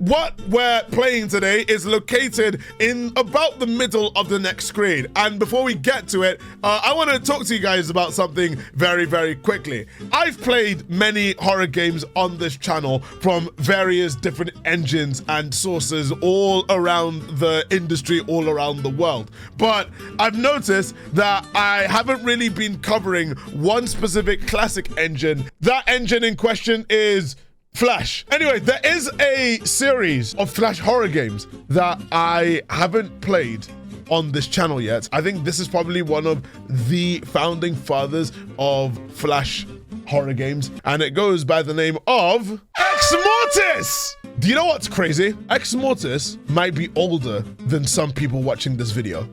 what we're playing today is located in about the middle of the next screen. And before we get to it, I want to talk to you guys about something very, very quickly. I've played many horror games on this channel from various different engines and sources all around the industry, all around the world. But I've noticed that I haven't really been covering one specific classic engine. That engine in question is Flash. Anyway, there is a series of Flash horror games that I haven't played on this channel yet. I think this is probably one of the founding fathers of Flash horror games, and it goes by the name of Exmortis. Do you know what's crazy? Exmortis might be older than some people watching this video.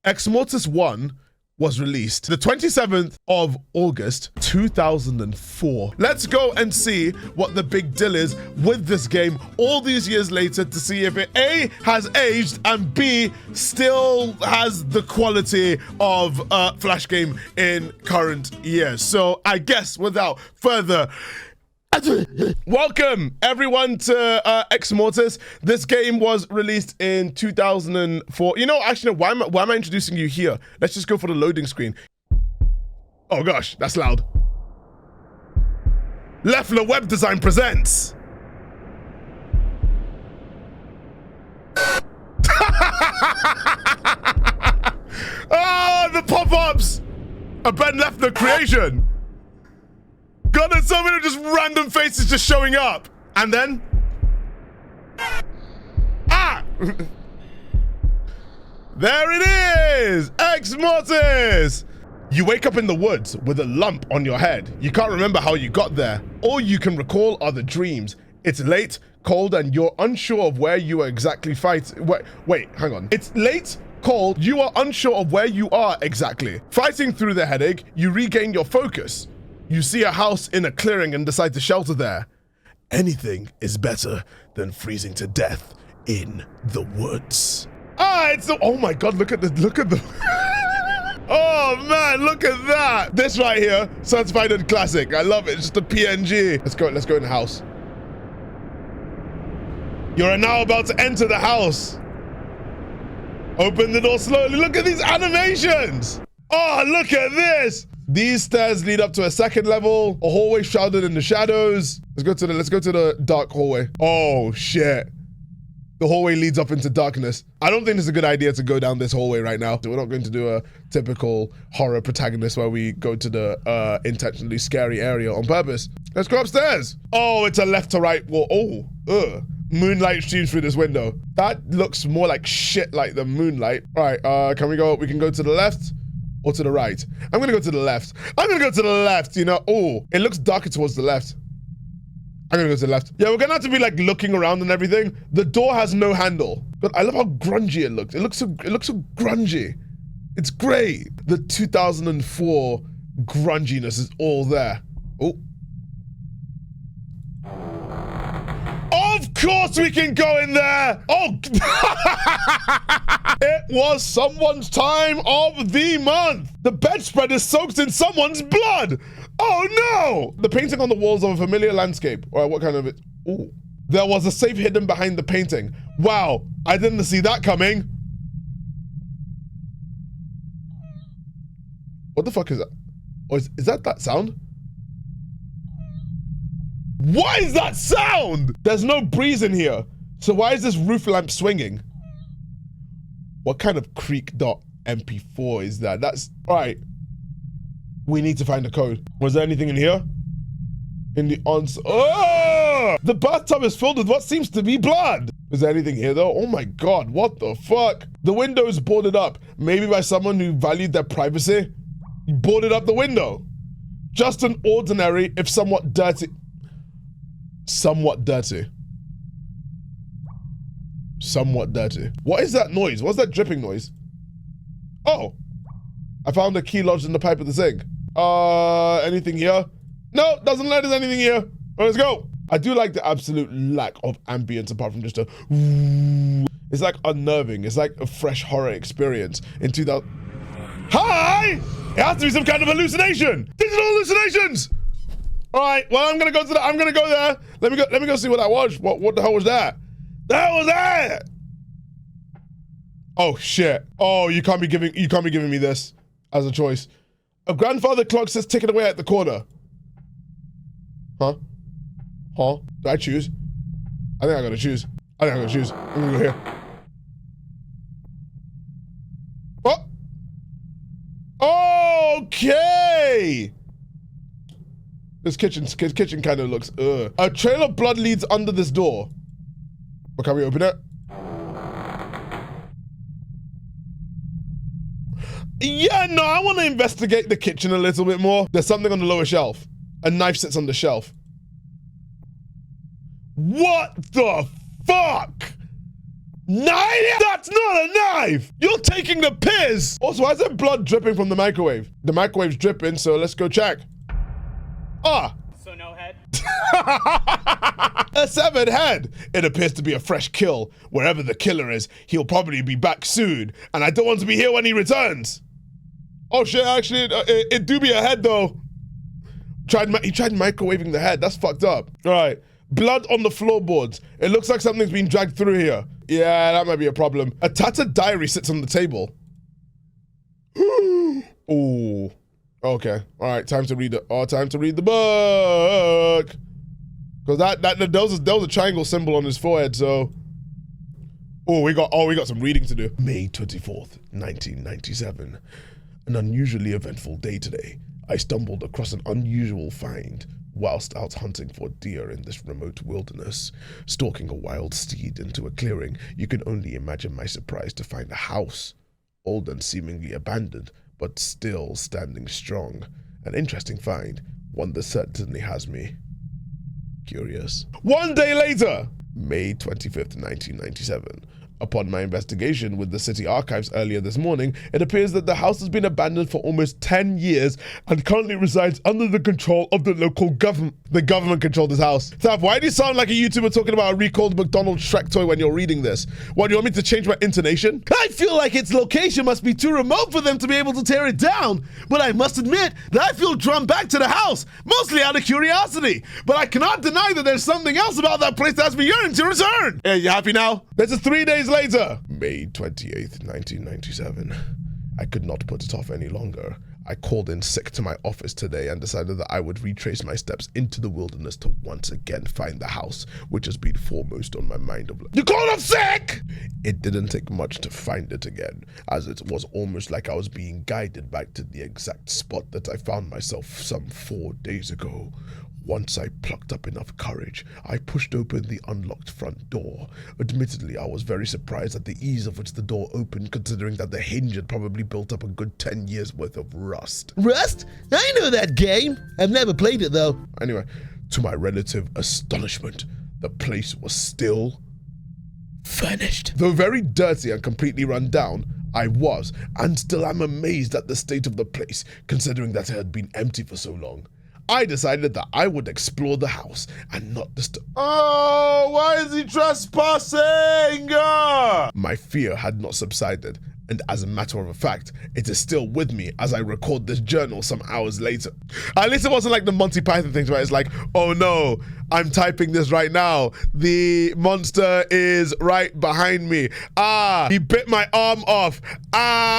Exmortis 1 was released the 27th of August 2004. Let's go and see what the big deal is with this game all these years later to see if it A, has aged, and B, still has the quality of a Flash game in current years. So I guess without further welcome everyone to Exmortis. This game was released in 2004. You know, actually, why am I introducing you here? Let's just go for the loading screen. Oh gosh, that's loud. Leffler Web Design presents. Oh, the pop-ups! A Ben Leffler creation. God, there's so many just random faces just showing up. And then... Ah! There it is! Exmortis! You wake up in the woods with a lump on your head. You can't remember how you got there. All you can recall are the dreams. It's late, cold, and you're unsure of where you are exactly fighting. Wait, hang on. It's late, cold, you are unsure of where you are exactly. Fighting through the headache, you regain your focus. You see a house in a clearing and decide to shelter there. Anything is better than freezing to death in the woods. Ah, it's the, oh my God, look at the, oh man, look at that. This right here, certified and classic. I love it, it's just a PNG. Let's go in the house. You're now about to enter the house. Open the door slowly. Look at these animations. Oh, look at this. These stairs lead up to a second level, a hallway shrouded in the shadows. Let's go to the dark hallway. Oh shit. The hallway leads up into darkness. I don't think it's a good idea to go down this hallway right now. We're not going to do a typical horror protagonist where we go to the intentionally scary area on purpose. Let's go upstairs. Oh, it's a left to right wall. Oh, ugh. Moonlight streams through this window. That looks more like shit like the moonlight. All right, can we go? We can go to the left or to the right. I'm gonna go to the left. I'm gonna go to the left, you know. Oh, it looks darker towards the left. I'm gonna go to the left. Yeah, we're gonna have to be like looking around and everything. The door has no handle. But I love how grungy it looks. It looks so grungy. It's great. The 2004 grunginess is all there. Oh. Of course we can go in there. Oh. It was someone's time of the month. The bedspread is soaked in someone's blood. Oh no! The painting on the walls of a familiar landscape. All right, what kind of it? Ooh. There was a safe hidden behind the painting. Wow, I didn't see that coming. What the fuck is that? Oh, is that sound? What is that sound? There's no breeze in here. So why is this roof lamp swinging? What kind of creek.mp4 is that? That's, all right. We need to find a code. Was there anything in here? In the oh! The bathtub is filled with what seems to be blood. Is there anything here though? Oh my God, what the fuck? The window is boarded up. Maybe by someone who valued their privacy. He boarded up the window. Just an ordinary, if somewhat dirty. Somewhat dirty. Somewhat dirty. What is that noise? What's that dripping noise? Oh, I found a key lodged in the pipe of the sink. Anything here? No, doesn't let us anything here. Well, let's go. I do like the absolute lack of ambience apart from just a it's like unnerving. It's like a fresh horror experience in 2000. Hi! It has to be some kind of hallucination. Digital hallucinations. All right, well, I'm gonna go there. Let me go see what that was. What the hell was that? The hell was that? Oh shit. Oh, you can't be giving me this as a choice. A grandfather clock says ticking away at the corner. Huh? Do I choose? I think I gotta choose. I'm gonna go here. Oh! Okay! This kitchen kind of looks, ugh. A trail of blood leads under this door. But can we open it? Yeah, no, I want to investigate the kitchen a little bit more. There's something on the lower shelf. A knife sits on the shelf. What the fuck? Knife? That's not a knife! You're taking the piss! Also, why is there blood dripping from the microwave? The microwave's dripping, so let's go check. Ah! So no head? A severed head! It appears to be a fresh kill. Wherever the killer is, he'll probably be back soon, and I don't want to be here when he returns. Oh shit, actually, it do be a head though. He tried microwaving the head, that's fucked up. All right, blood on the floorboards. It looks like something's been dragged through here. Yeah, that might be a problem. A tattered diary sits on the table. Ooh. Okay. All right. Time to read the book. Because there was a triangle symbol on his forehead. So. We got some reading to do. May 24th, 1997. An unusually eventful day today. I stumbled across an unusual find whilst out hunting for deer in this remote wilderness. Stalking a wild steed into a clearing, you can only imagine my surprise to find a house, old and seemingly abandoned, but still standing strong. An interesting find, one that certainly has me curious. One day later, May 25th, 1997. Upon my investigation with the city archives earlier this morning, it appears that the house has been abandoned for almost 10 years and currently resides under the control of the local government. The government controlled this house. Thaf, why do you sound like a YouTuber talking about a recalled McDonald's Shrek toy when you're reading this? What, do you want me to change my intonation? I feel like its location must be too remote for them to be able to tear it down, but I must admit that I feel drawn back to the house, mostly out of curiosity. But I cannot deny that there's something else about that place that has me yearning to return. Hey, you happy now? This is 3 days later. May 28th, 1997. I could not put it off any longer. I called in sick to my office today and decided that I would retrace my steps into the wilderness to once again find the house, which has been foremost on my mind of late. You called off sick? It didn't take much to find it again, as it was almost like I was being guided back to the exact spot that I found myself some 4 days ago. Once I plucked up enough courage, I pushed open the unlocked front door. Admittedly, I was very surprised at the ease of which the door opened, considering that the hinge had probably built up a good 10 years worth of rust. Rust? I know that game. I've never played it though. Anyway, to my relative astonishment, the place was still furnished. Though very dirty and completely run down, I was, and still am amazed at the state of the place, considering that it had been empty for so long. I decided that I would explore the house and not disturb. Oh, why is he trespassing? My fear had not subsided, and as a matter of a fact, it is still with me as I record this journal some hours later. At least it wasn't like the Monty Python things where it's like, oh no, I'm typing this right now. The monster is right behind me. He bit my arm off.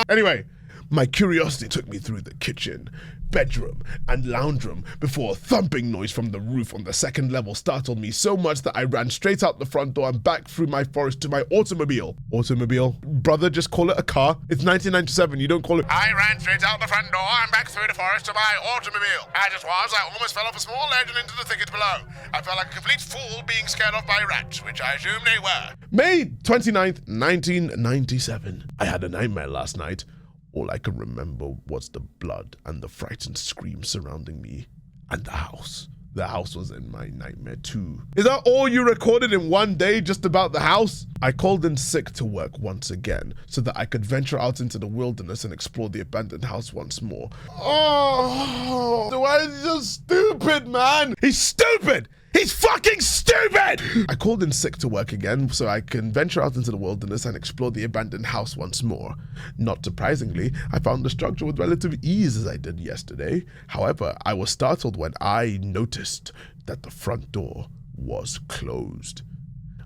Anyway, my curiosity took me through the kitchen, bedroom, and lounge room before a thumping noise from the roof on the second level startled me so much that I ran straight out the front door and back through my forest to my automobile. Automobile? Brother, just call it a car. It's 1997, you don't call it— I ran straight out the front door and back through the forest to my automobile. As it was, I almost fell off a small ledge and into the thicket below. I felt like a complete fool being scared off by rats, which I assume they were. May 29th, 1997. I had a nightmare last night. All I can remember was the blood and the frightened screams surrounding me and the house. The house was in my nightmare too. Is that all you recorded in one day, just about the house? I called in sick to work once again so that I could venture out into the wilderness and explore the abandoned house once more. Oh, why is he so stupid, man? He's stupid! He's fucking stupid! I called in sick to work again so I can venture out into the wilderness and explore the abandoned house once more. Not surprisingly, I found the structure with relative ease as I did yesterday. However, I was startled when I noticed that the front door was closed.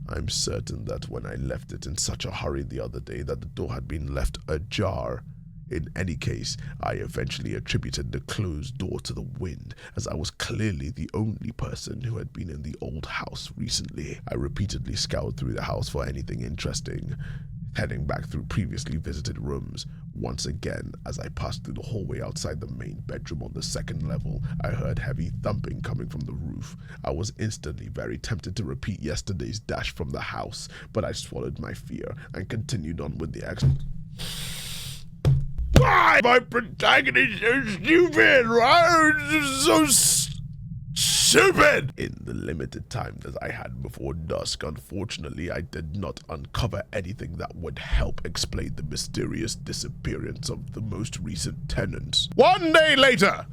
I'm certain that when I left it in such a hurry the other day that the door had been left ajar. In any case, I eventually attributed the closed door to the wind, as I was clearly the only person who had been in the old house recently. I repeatedly scoured through the house for anything interesting, heading back through previously visited rooms. Once again, as I passed through the hallway outside the main bedroom on the second level, I heard heavy thumping coming from the roof. I was instantly very tempted to repeat yesterday's dash from the house, but I swallowed my fear and continued on with the Why? My protagonist is so stupid, right? So stupid! In the limited time that I had before dusk, unfortunately, I did not uncover anything that would help explain the mysterious disappearance of the most recent tenants. One day later,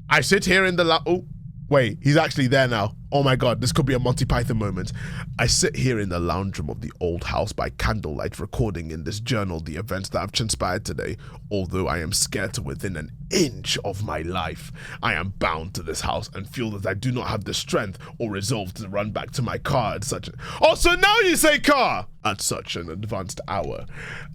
I sit here in the oh, wait, he's actually there now. Oh my god, this could be a Monty Python moment. I sit here in the lounge room of the old house by candlelight, recording in this journal the events that have transpired today. Although I am scared to within an inch of my life, I am bound to this house and feel that I do not have the strength or resolve to run back to my car at such so now you say car! At such an advanced hour.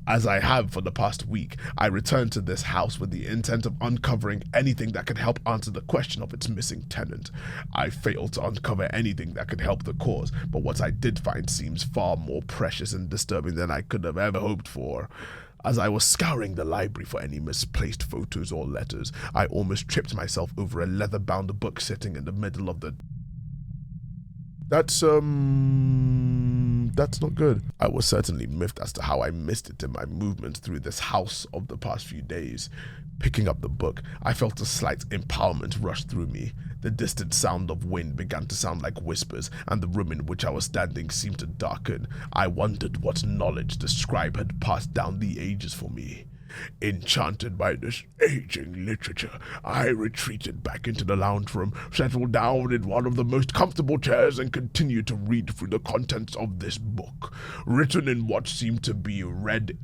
As I have for the past week, I return to this house with the intent of uncovering anything that could help answer the question of its missing tenant. I failed to uncover anything that could help the cause, but what I did find seems far more precious and disturbing than I could have ever hoped for. As I was scouring the library for any misplaced photos or letters, I almost tripped myself over a leather-bound book sitting in the middle of the... That's not good. I was certainly miffed as to how I missed it in my movements through this house of the past few days. Picking up the book, I felt a slight empowerment rush through me. The distant sound of wind began to sound like whispers, and the room in which I was standing seemed to darken. I wondered what knowledge the scribe had passed down the ages for me. Enchanted by this aging literature, I retreated back into the lounge room, settled down in one of the most comfortable chairs, and continued to read through the contents of this book, written in what seemed to be red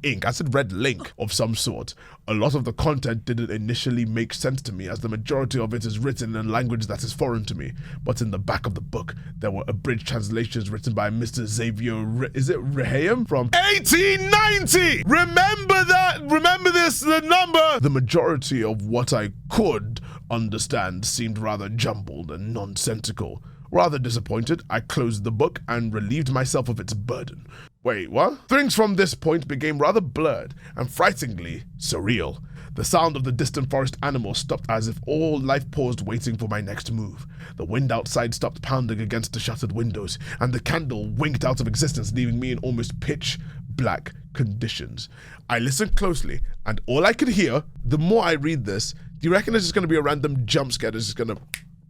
ink. I said red link of some sort. A lot of the content didn't initially make sense to me, as the majority of it is written in a language that is foreign to me. But in the back of the book, there were abridged translations written by Mr. Xavier, is it Raham? From 1890! Remember that? Remember this, the number? The majority of what I could understand seemed rather jumbled and nonsensical. Rather disappointed, I closed the book and relieved myself of its burden. Wait, what? Things from this point became rather blurred and frighteningly surreal. The sound of the distant forest animals stopped as if all life paused, waiting for my next move. The wind outside stopped pounding against the shuttered windows, and the candle winked out of existence, leaving me in almost pitch black conditions. I listened closely, and all I could hear, the more I read this, do you reckon there's just going to be a random jump scare that's just going to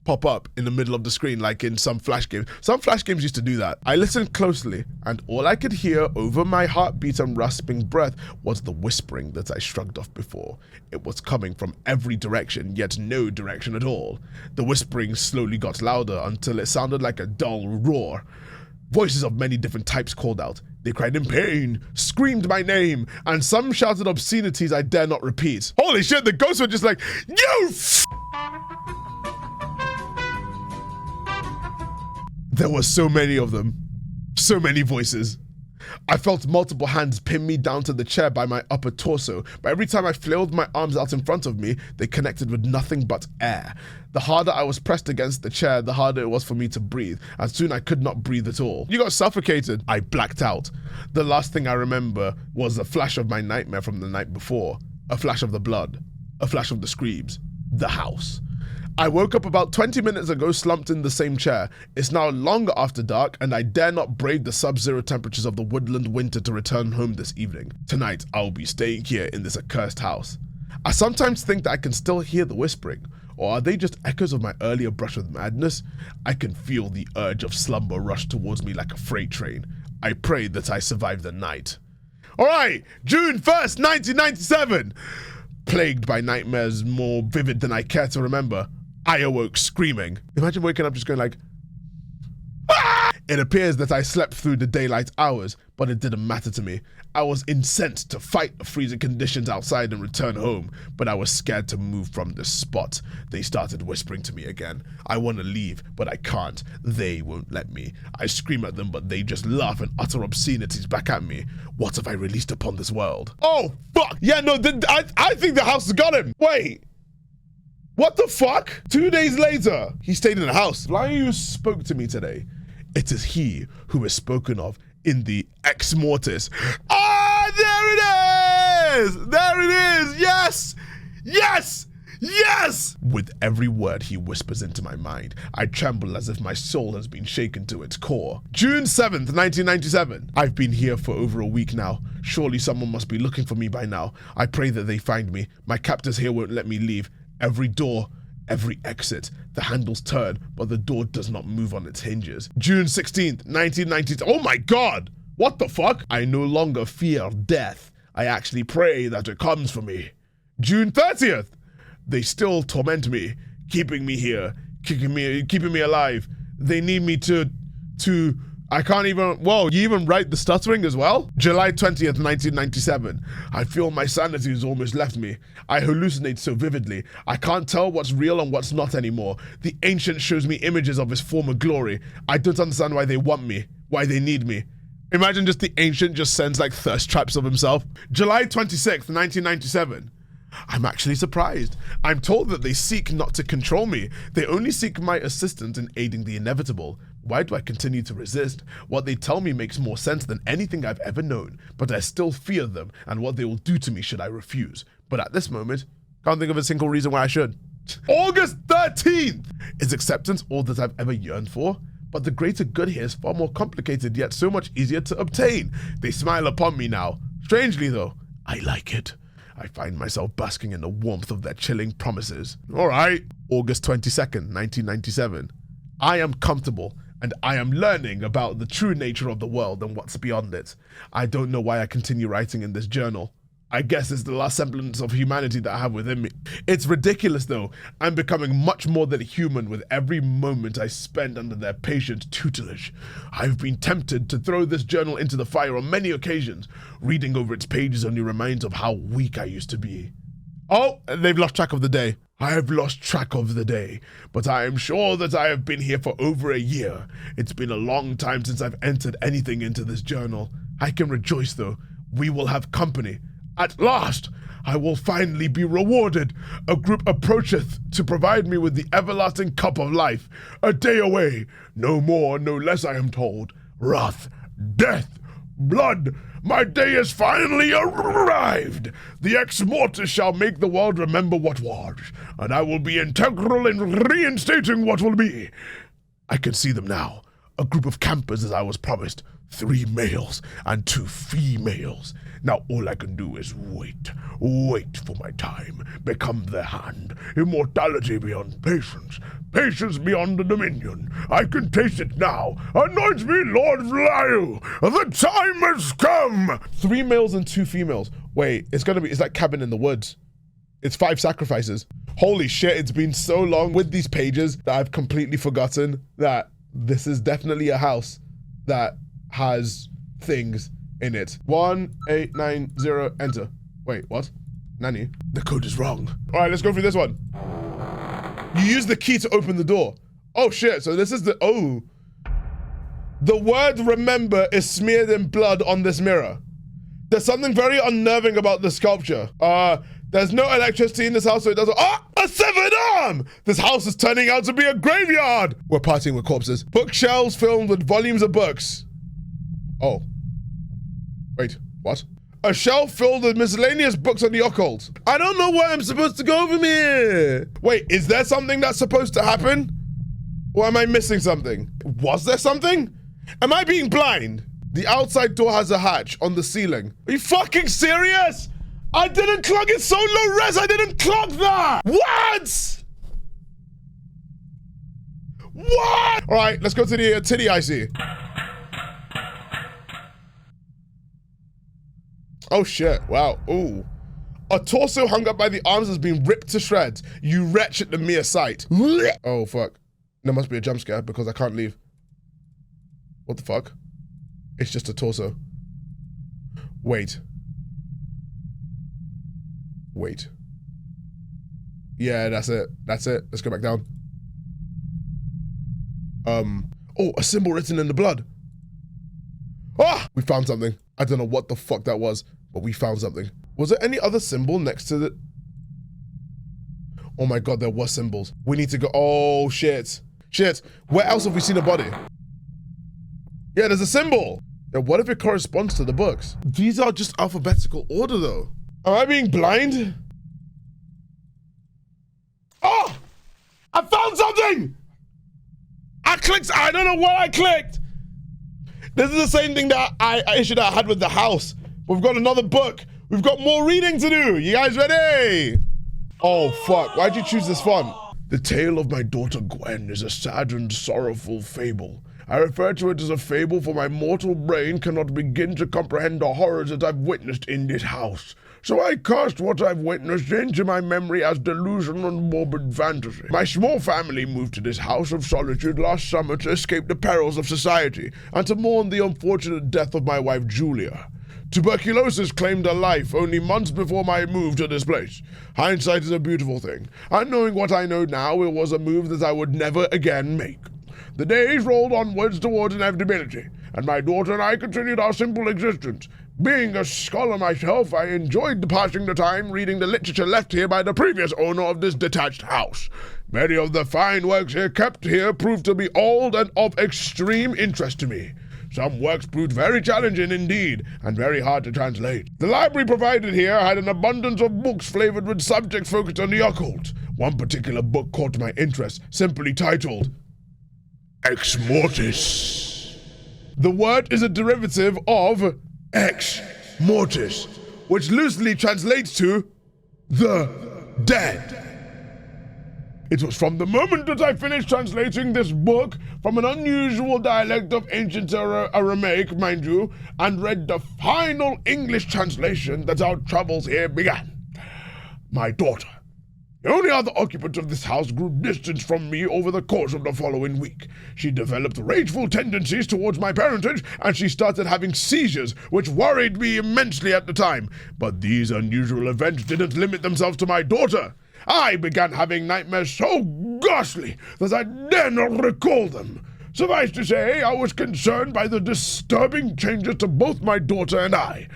pop up in the middle of the screen like in some Flash games? Some Flash games used to do that. I listened closely, and all I could hear over my heartbeat and rasping breath was the whispering that I shrugged off before. It was coming from every direction, yet no direction at all. The whispering slowly got louder until it sounded like a dull roar. Voices of many different types called out. They cried in pain, screamed my name, and some shouted obscenities I dare not repeat. Holy shit, the ghosts were just like, you f***! There were so many of them. So many voices. I felt multiple hands pin me down to the chair by my upper torso, but every time I flailed my arms out in front of me, they connected with nothing but air. The harder I was pressed against the chair, the harder it was for me to breathe, and soon I could not breathe at all. You got suffocated. I blacked out. The last thing I remember was a flash of my nightmare from the night before. A flash of the blood. A flash of the screams. The house. I woke up about 20 minutes ago, slumped in the same chair. It's now long after dark, and I dare not brave the sub-zero temperatures of the woodland winter to return home this evening. Tonight, I'll be staying here in this accursed house. I sometimes think that I can still hear the whispering, or are they just echoes of my earlier brush with madness? I can feel the urge of slumber rush towards me like a freight train. I pray that I survive the night. All right, June 1st, 1997. Plagued by nightmares more vivid than I care to remember, I awoke screaming. Imagine waking up just going like, ah! It appears that I slept through the daylight hours, but it didn't matter to me. I was incensed to fight the freezing conditions outside and return home, but I was scared to move from this spot. They started whispering to me again. I want to leave, but I can't. They won't let me. I scream at them, but they just laugh and utter obscenities back at me. What have I released upon this world? Oh, fuck! Yeah, no, I think the house has got him! Wait! What the fuck? 2 days later, he stayed in the house. Liu spoke to me today. It is he who is spoken of in the Exmortis. Ah, there it is! There it is! Yes! Yes! Yes! With every word he whispers into my mind, I tremble as if my soul has been shaken to its core. June 7th, 1997. I've been here for over a week now. Surely someone must be looking for me by now. I pray that they find me. My captors here won't let me leave. Every door, every exit, the handles turn, but the door does not move on its hinges. June 16th, 1990. Oh my God! What the fuck? I no longer fear death. I actually pray that it comes for me. June 30th. They still torment me, keeping me here, keeping me alive. They need me to I can't even, whoa, you even write the stuttering as well? July 20th, 1997. I feel my sanity has almost left me. I hallucinate so vividly. I can't tell what's real and what's not anymore. The ancient shows me images of his former glory. I don't understand why they want me, why they need me. Imagine just the ancient just sends like thirst traps of himself. July 26th, 1997. I'm actually surprised. I'm told that they seek not to control me. They only seek my assistance in aiding the inevitable. Why do I continue to resist? What they tell me makes more sense than anything I've ever known, but I still fear them and what they will do to me should I refuse. But at this moment, can't think of a single reason why I should. August 13th! Is acceptance all that I've ever yearned for? But the greater good here is far more complicated, yet so much easier to obtain. They smile upon me now. Strangely though, I like it. I find myself basking in the warmth of their chilling promises. All right. August 22nd, 1997. I am comfortable, and I am learning about the true nature of the world and what's beyond it. I don't know why I continue writing in this journal. I guess it's the last semblance of humanity that I have within me. It's ridiculous though. I'm becoming much more than human with every moment I spend under their patient tutelage. I've been tempted to throw this journal into the fire on many occasions. Reading over its pages only reminds of how weak I used to be. Oh, they've lost track of the day. I have lost track of the day, but I am sure that I have been here for over a year. It's been a long time since I've entered anything into this journal. I can rejoice though. We will have company. At last, I will finally be rewarded. A group approacheth to provide me with the everlasting cup of life. A day away, no more, no less, I am told. Wrath, death, blood, my day is finally arrived. The Exmortis shall make the world remember what was, and I will be integral in reinstating what will be. I can see them now. A group of campers as I was promised. 3 males and 2 females. Now all I can do is wait for my time, become their hand, immortality beyond patience, patience beyond the dominion. I can taste it now. Anoint me, Lord Liu. The time has come. 3 males and 2 females. Wait, it's like Cabin in the Woods. It's 5 sacrifices. Holy shit, it's been so long with these pages that I've completely forgotten that this is definitely a house that has things in it. 1890, enter. Wait, what? Nanny? The code is wrong. All right, let's go through this one. You use the key to open the door. Oh shit, so this is the, oh. The word remember is smeared in blood on this mirror. There's something very unnerving about the sculpture. There's no electricity in this house, so it doesn't, a severed arm! This house is turning out to be a graveyard. We're partying with corpses. Bookshelves filled with volumes of books. Oh. Wait, what? A shelf filled with miscellaneous books on the occult. I don't know where I'm supposed to go from here. Wait, is there something that's supposed to happen? Or am I missing something? Was there something? Am I being blind? The outside door has a hatch on the ceiling. Are you fucking serious? I didn't clock it, so low res, I didn't clock that! What? What? All right, let's go to the titty I see. Oh shit, wow, ooh. A torso hung up by the arms has been ripped to shreds. You wretch at the mere sight. Oh fuck, there must be a jump scare because I can't leave. What the fuck? It's just a torso. Wait. Wait. Yeah, that's it. That's it. Let's go back down. Oh, a symbol written in the blood. Ah! We found something. I don't know what the fuck that was, but we found something. Was there any other symbol next to the... Oh my god, there were symbols. We need to go... Oh, shit. Shit. Where else have we seen a body? Yeah, there's a symbol. Yeah, what if it corresponds to the books? These are just alphabetical order, though. Am I being blind? Oh! I found something! I clicked... I don't know what I clicked. This is the same thing that issue that I had with the house. We've got another book. We've got more reading to do. You guys ready? Oh, fuck. Why'd you choose this font? The tale of my daughter Gwen is a sad and sorrowful fable. I refer to it as a fable, for my mortal brain cannot begin to comprehend the horrors that I've witnessed in this house. So I cast what I've witnessed into my memory as delusion and morbid fantasy. My small family moved to this house of solitude last summer to escape the perils of society and to mourn the unfortunate death of my wife Julia. Tuberculosis claimed her life only months before my move to this place. Hindsight is a beautiful thing, and knowing what I know now, it was a move that I would never again make. The days rolled onwards towards inevitability, and my daughter and I continued our simple existence. Being a scholar myself, I enjoyed passing the time reading the literature left here by the previous owner of this detached house. Many of the fine works here kept here proved to be old and of extreme interest to me. Some works proved very challenging indeed, and very hard to translate. The library provided here had an abundance of books flavored with subjects focused on the occult. One particular book caught my interest, simply titled Exmortis. The word is a derivative of Exmortis, which loosely translates to the dead. It was from the moment that I finished translating this book from an unusual dialect of ancient Aramaic, mind you, and read the final English translation that our troubles here began. My daughter, the only other occupant of this house, grew distant from me over the course of the following week. She developed rageful tendencies towards my parentage, and she started having seizures, which worried me immensely at the time. But these unusual events didn't limit themselves to my daughter. I began having nightmares so ghastly that I dare not recall them. Suffice to say, I was concerned by the disturbing changes to both my daughter and I.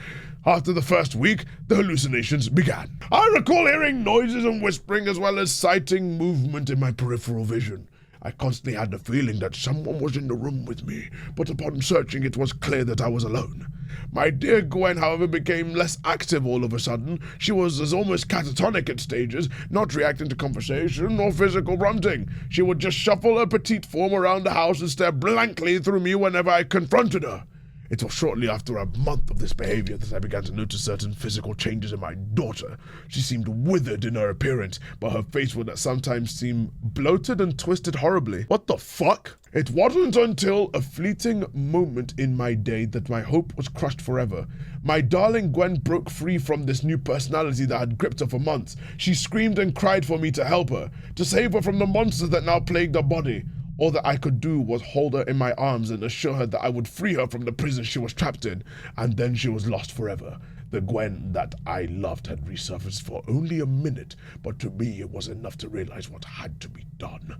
After the first week, the hallucinations began. I recall hearing noises and whispering, as well as sighting movement in my peripheral vision. I constantly had the feeling that someone was in the room with me, but upon searching it was clear that I was alone. My dear Gwen, however, became less active all of a sudden. She was almost catatonic at stages, not reacting to conversation or physical grunting. She would just shuffle her petite form around the house and stare blankly through me whenever I confronted her. It was shortly after a month of this behavior that I began to notice certain physical changes in my daughter. She seemed withered in her appearance, but her face would sometimes seem bloated and twisted horribly. What the fuck? It wasn't until a fleeting moment in my day that my hope was crushed forever. My darling Gwen broke free from this new personality that had gripped her for months. She screamed and cried for me to help her, to save her from the monsters that now plagued her body. All that I could do was hold her in my arms and assure her that I would free her from the prison she was trapped in, and then she was lost forever. The Gwen that I loved had resurfaced for only a minute, but to me it was enough to realize what had to be done.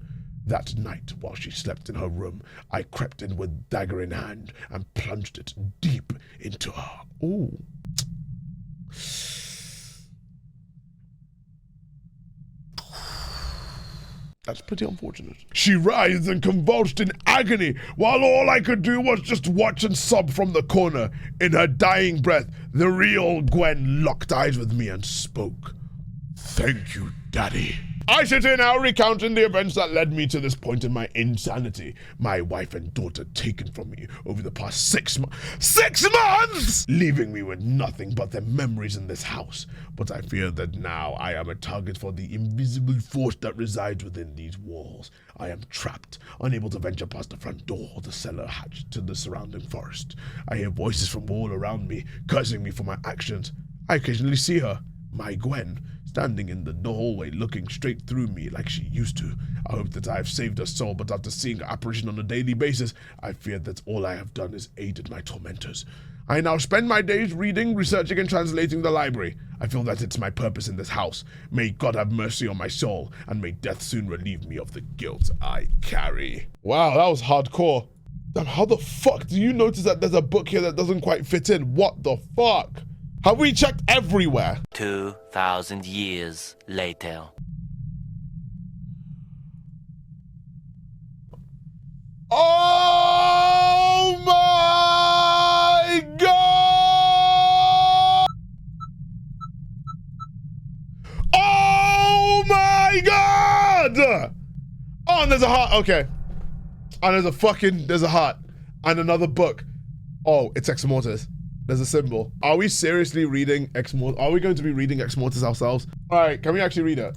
That night, while she slept in her room, I crept in with dagger in hand and plunged it deep into her. Ooh. That's pretty unfortunate. She writhed and convulsed in agony, while all I could do was just watch and sob from the corner. In her dying breath, the real Gwen locked eyes with me and spoke. "Thank you, Daddy." I sit here now recounting the events that led me to this point in my insanity. My wife and daughter taken from me over the past 6 months. 6 months! Leaving me with nothing but their memories in this house. But I fear that now I am a target for the invisible force that resides within these walls. I am trapped, unable to venture past the front door or the cellar hatch to the surrounding forest. I hear voices from all around me, cursing me for my actions. I occasionally see her, My Gwen, standing in the hallway looking straight through me like she used to. I hope that I have saved her soul, but after seeing her apparition on a daily basis, I fear that all I have done is aided my tormentors. I now spend my days reading, researching, and translating the library. I feel that it's my purpose in this house. May God have mercy on my soul, and may death soon relieve me of the guilt I carry. Wow, that was hardcore. Damn, how the fuck do you notice that there's a book here that doesn't quite fit in? What the fuck? Have we checked everywhere? 2,000 years later. Oh my God! Oh my God! Oh, and there's a heart. Okay. And there's a heart. And another book. Oh, it's Exmortis. There's a symbol. Are we seriously reading Exmortis? Are we going to be reading Exmortis ourselves? All right, can we actually read it?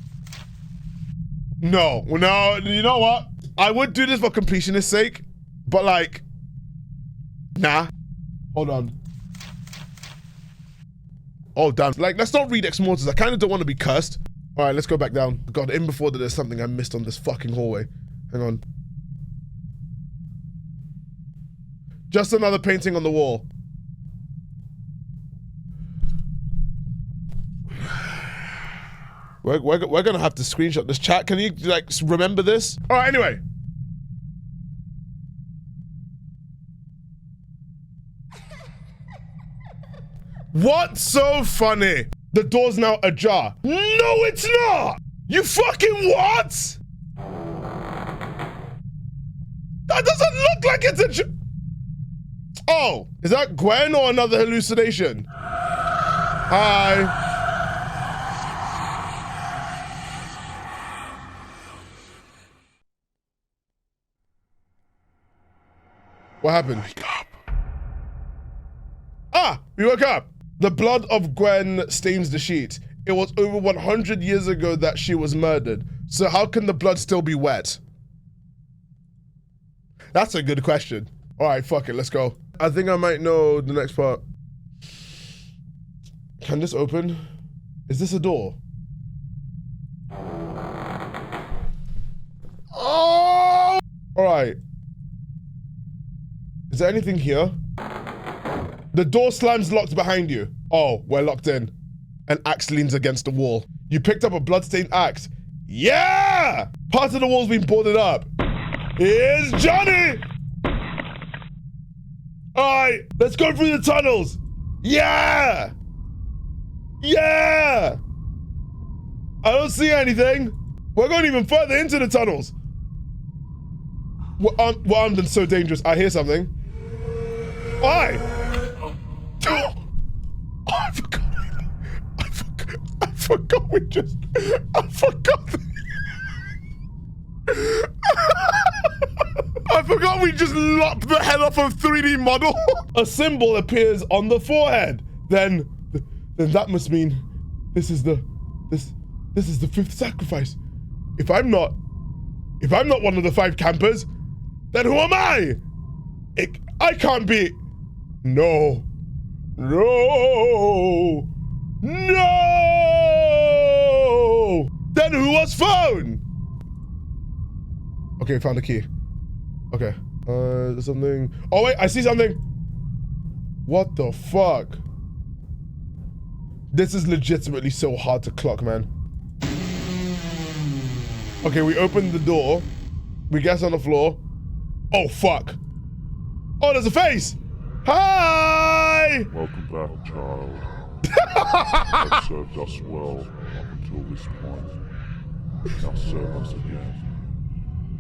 No, you know what? I would do this for completionist's sake, but like, nah. Hold on. Oh, damn. Like, let's not read Exmortis. I kind of don't want to be cursed. All right, let's go back down. God, in before that, there's something I missed on this fucking hallway. Hang on. Just another painting on the wall. We're gonna have to screenshot this. Chat, can you like remember this? All right, anyway. What's so funny? The door's now ajar. No, it's not! You fucking what? That doesn't look like it's ajar. Oh, is that Gwen or another hallucination? Hi. What happened? Wake up. Ah, we woke up. The blood of Gwen stains the sheet. It was over 100 years ago that she was murdered. So how can the blood still be wet? That's a good question. All right, fuck it, let's go. I think I might know the next part. Can this open? Is this a door? Oh! All right. Is there anything here? The door slams locked behind you. Oh, we're locked in. An axe leans against the wall. You picked up a bloodstained axe. Yeah! Part of the wall's been boarded up. Here's Johnny! All right, let's go through the tunnels. Yeah! Yeah! I don't see anything. We're going even further into the tunnels. We're armed and so dangerous. I hear something. Why? Oh, I forgot. I forgot we just. I forgot. I forgot we just lopped the head off a 3D model. A symbol appears on the forehead. Then that must mean this is the fifth sacrifice. If I'm not one of the 5 campers, then who am I? I can't be. No. Then who was phone? Okay, found the key. Okay. There's something. Oh wait, I see something. What the fuck? This is legitimately so hard to clock, man. Okay, we opened the door. We guess on the floor. Oh fuck. Oh, there's a face. Hi! Welcome back, child. You've served us well up until this point. Now serve us again.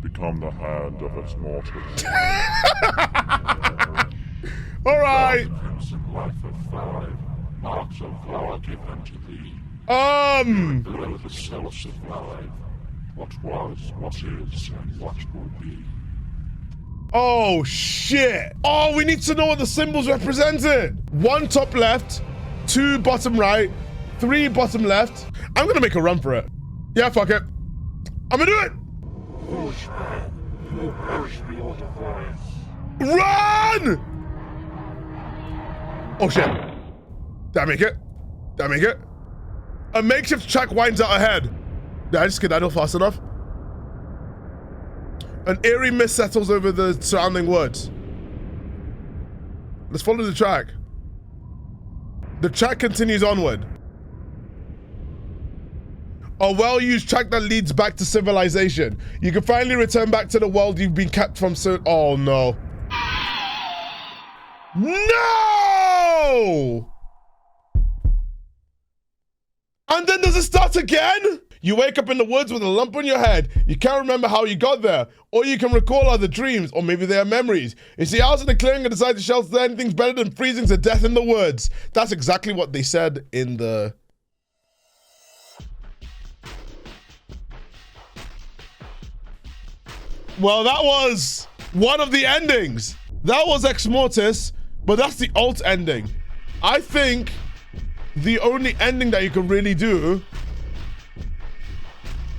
Become the hand of Exmortis. All right. Life of 5 marks of war given to thee. Below the cells of life, what was, what is, and what will be. Oh shit. Oh, we need to know what the symbols represented. 1 top left, 2 bottom right, 3 bottom left. I'm gonna make a run for it. Yeah, fuck it. I'm gonna do it. Foolish man, you will perish beyond defiance. Run! Oh shit. Did I make it? Did I make it? A makeshift track winds out ahead. Did I just skedaddle fast enough? An eerie mist settles over the surrounding woods. Let's follow the track. The track continues onward. A well-used track that leads back to civilization. You can finally return back to the world you've been kept from so— oh no. No! And then does it start again? You wake up in the woods with a lump on your head. You can't remember how you got there. Or you can recall other dreams, or maybe they are memories. You see house in the clearing and decide to shelter there. Anything's better than freezing to death in the woods. That's exactly what they said in the... Well, that was one of the endings. That was Exmortis, but that's the alt ending. I think the only ending that you can really do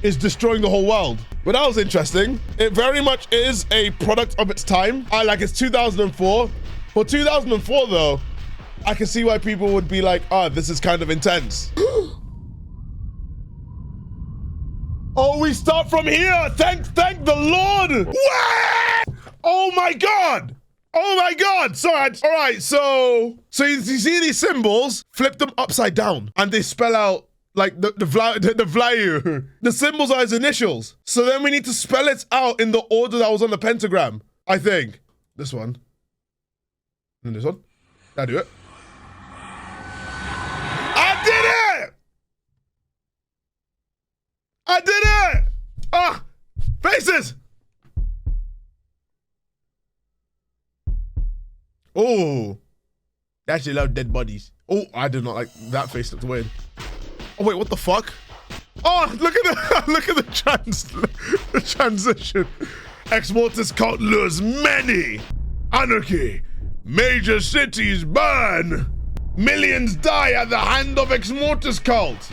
is destroying the whole world. But that was interesting. It very much is a product of its time. It's 2004. For 2004 though, I can see why people would be like, oh, this is kind of intense. Oh, we start from here. Thank the Lord. What? Oh my God. Oh my God. Sorry. All right. So you see these symbols, flip them upside down and they spell out like the Vlayu. The symbols are his initials. So then we need to spell it out in the order that was on the pentagram. I think. This one. And this one. Did I do it? I did it! I did it! Ah! Faces! Oh. They actually love dead bodies. Oh, I did not like that face. Looked weird. Oh wait, what the fuck? Oh, look at the the transition. Exmortis cult lures many. Anarchy. Major cities burn. Millions die at the hand of Exmortis cult.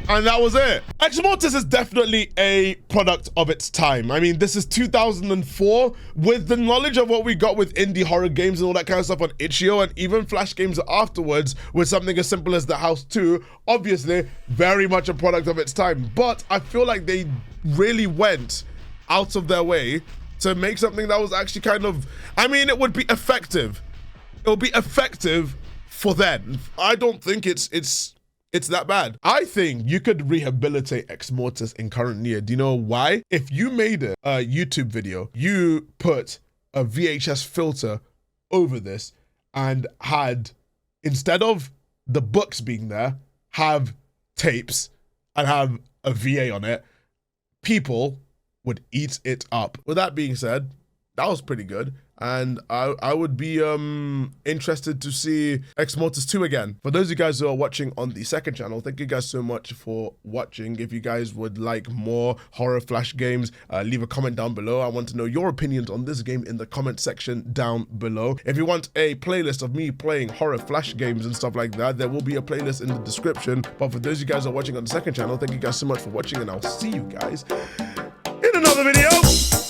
And that was it. Exmortis is definitely a product of its time. I mean, this is 2004. With the knowledge of what we got with indie horror games and all that kind of stuff on itch.io and even Flash games afterwards with something as simple as The House 2, obviously very much a product of its time. But I feel like they really went out of their way to make something that was actually kind of, I mean, it would be effective. It would be effective for then. I don't think it's that bad. I think you could rehabilitate Exmortis in current year. Do you know why? If you made a YouTube video, you put a VHS filter over this and had, instead of the books being there, have tapes and have a VA on it, people would eat it up. With that being said, that was pretty good. And I would be interested to see Exmortis 2 again. For those of you guys who are watching on the second channel, thank you guys so much for watching. If you guys would like more horror Flash games, leave a comment down below. I want to know your opinions on this game in the comment section down below. If you want a playlist of me playing horror Flash games and stuff like that, there will be a playlist in the description. But for those of you guys who are watching on the second channel, thank you guys so much for watching, and I'll see you guys in another video.